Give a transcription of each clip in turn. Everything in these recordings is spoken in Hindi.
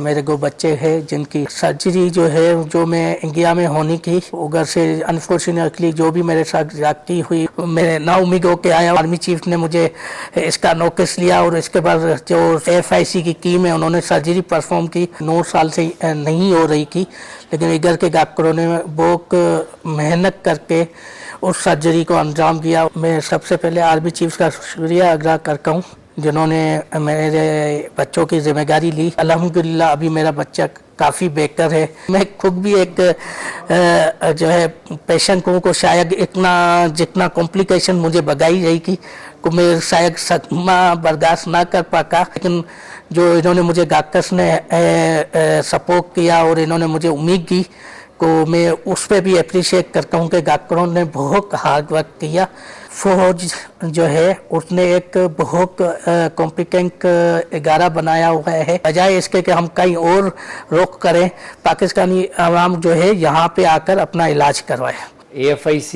मेरे 2 बच्चे हैं जिनकी सर्जरी जो है जो मैं इंडिया में होनी थी, उधर से अनफॉर्चुनेटली जो भी मेरे साथ जाती हुई, मैं नाउमीद होके आया। आर्मी चीफ ने मुझे इसका नोटिस लिया और इसके बाद जो FIC की टीम है उन्होंने सर्जरी परफॉर्म की। 9 साल से नहीं हो रही थी, लेकिन इधर के डॉक्टरों ने बहुत मेहनत करके उस सर्जरी को अंजाम दिया। मैं सबसे पहले आर्मी चीफ का शुक्रिया अदा करता हूँ जिन्होंने मेरे बच्चों की जिम्मेदारी ली। अल्हम्दुलिल्लाह अभी मेरा बच्चा काफ़ी बेहतर है। मैं खुद भी एक जो है पेशेंट हूँ को शायद इतना जितना कॉम्प्लिकेशन मुझे बताई गई कि मैं शायद सदमा बर्दाश्त ना कर पाता, लेकिन जो इन्होंने मुझे डॉक्टर्स ने सपोर्ट किया और इन्होंने मुझे उम्मीद दी को मैं उस पर भी अप्रिशिएट करता हूँ कि डॉक्टरों ने बहुत हार्ड वर्क किया। फौज जो है उसने एक बहुत कॉम्पिटेंट इदारा बनाया हुआ है, बजाय इसके कि हम कहीं और रोक करें, पाकिस्तानी आवाम जो है यहाँ पे आकर अपना इलाज करवाए। AFIC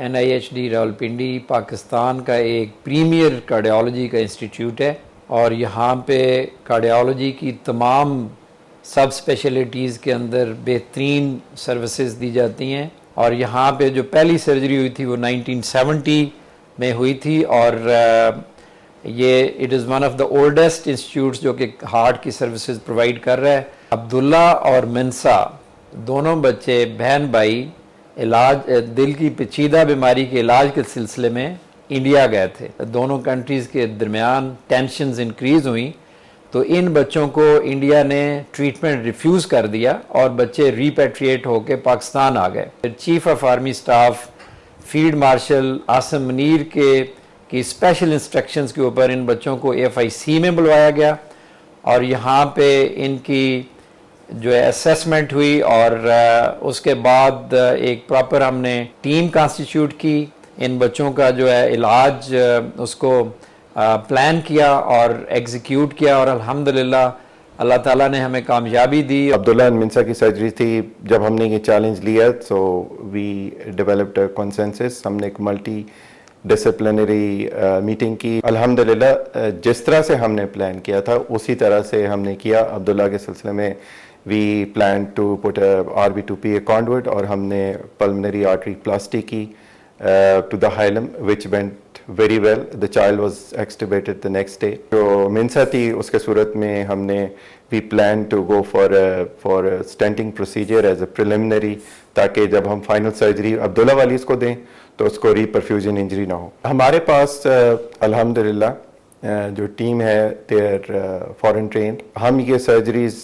NIHD रावलपिंडी पाकिस्तान का एक प्रीमियर कार्डियोलॉजी का इंस्टीट्यूट है और यहाँ पे कार्डियोलॉजी की तमाम सब स्पेशलिटीज़ के अंदर बेहतरीन सर्विसेज दी जाती हैं। और यहाँ पे जो पहली सर्जरी हुई थी वो 1970 में हुई थी और ये it is one of the oldest institutes जो कि हार्ट की सर्विसेज प्रोवाइड कर रहा है। अब्दुल्ला और मिनसा दोनों बच्चे बहन भाई इलाज दिल की पेचीदा बीमारी के इलाज के सिलसिले में इंडिया गए थे। दोनों कंट्रीज़ के दरमियान टेंशन्स इंक्रीज़ हुई तो इन बच्चों को इंडिया ने ट्रीटमेंट रिफ्यूज़ कर दिया और बच्चे रीपैट्रिएट होकर पाकिस्तान आ गए। Chief of army staff field marshal Asim Munir की स्पेशल इंस्ट्रक्शंस के ऊपर इन बच्चों को AFIC में बुलवाया गया और यहाँ पे इनकी जो है असेसमेंट हुई और उसके बाद एक प्रॉपर हमने टीम कॉन्स्टिट्यूट की। इन बच्चों का जो है इलाज उसको प्लान किया और एग्जीक्यूट किया और अल्हम्दुलिल्लाह अल्लाह ताला ने हमें कामयाबी दी। अब्दुल्ला एंड मिनसा की सर्जरी थी, जब हमने ये चैलेंज लिया so we developed a consensus. हमने एक मल्टी डिसिप्लिनरी मीटिंग की। अल्हम्दुलिल्लाह जिस तरह से हमने प्लान किया था उसी तरह से हमने किया। अब्दुल्ला के सिलसिले में we plan to put RB2PA conduit और हमने पल्मोनरी आर्टरी प्लास्टी की to the hilum which went very well. The child was extubated the next day. जो मिनसा थी उसके सूरत में हमने we plan to go for a stenting procedure as a preliminary ताकि जब हम फाइनल सर्जरी अब्दुल्ला वाली इसको दें तो उसको रीपरफ्यूजन इंजरी ना हो। हमारे पास अल्हम्दुलिल्लाह जो टीम है देयर फॉरेन ट्रेंड। हम ये सर्जरीज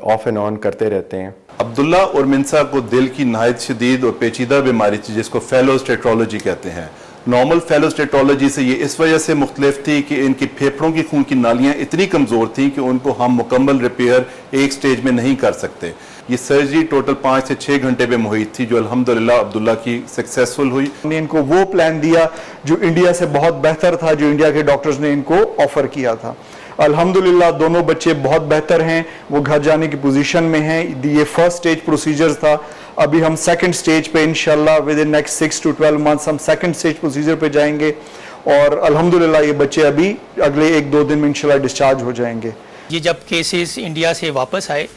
ऑफ एंड ऑन करते रहते हैं। अब्दुल्ला और मिनसा को दिल की नहायत शदीद और पेचीदा बीमारी थी जिसको फेलोस्टेटोलॉजी कहते हैं। नॉर्मल फेलोस्टेटोलॉजी से ये इस वजह से मुख्तलिफ थी कि इनकी फेफड़ों की खून की नालियाँ इतनी कमज़ोर थी कि उनको हम मुकम्मल रिपेयर एक स्टेज में नहीं कर सकते। ये सर्जरी टोटल 5 से 6 घंटे में मुहित थी जो अल्हम्दुलिल्लाह अब्दुल्ला की सक्सेसफुल हुई। हमने इनको वो प्लान दिया जो इंडिया से बहुत बेहतर था, जो इंडिया के डॉक्टर्स ने इनको ऑफर किया था। अल्हम्दुलिल्लाह दोनों बच्चे बहुत बेहतर हैं, वो घर जाने की पोजीशन में हैं। ये फर्स्ट स्टेज प्रोसीजर था, अभी हम सेकंड स्टेज पे इंशाल्लाह with in next 6 to 12 months हम सेकंड स्टेज प्रोसीजर पे जाएंगे और अल्हम्दुलिल्लाह ये बच्चे अभी अगले 1-2 दिन में इंशाल्लाह डिस्चार्ज हो जाएंगे। ये जब केसेस इंडिया से वापस आए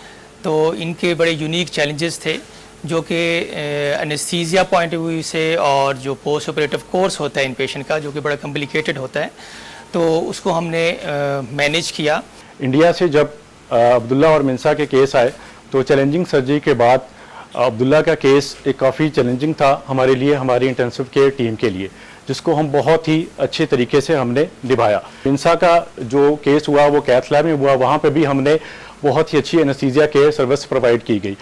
तो इनके बड़े यूनिक चैलेंजेस थे जो कि एनेस्थीसिया पॉइंट ऑफ व्यू से और जो पोस्ट ऑपरेटिव कोर्स होता है इन पेशेंट का जो कि बड़ा कॉम्प्लिकेटेड होता है, तो उसको हमने मैनेज किया। इंडिया से जब अब्दुल्ला और मिनसा के केस आए तो चैलेंजिंग सर्जरी के बाद अब्दुल्ला का केस एक काफ़ी चैलेंजिंग था हमारे लिए, हमारी इंटेंसिव केयर टीम के लिए, जिसको हम बहुत ही अच्छे तरीके से हमने निभाया। मिनसा का जो केस हुआ वो कैथ लैब में हुआ, वहाँ पे भी हमने बहुत ही अच्छी एनेस्थीसिया केयर सर्विस प्रोवाइड की गई।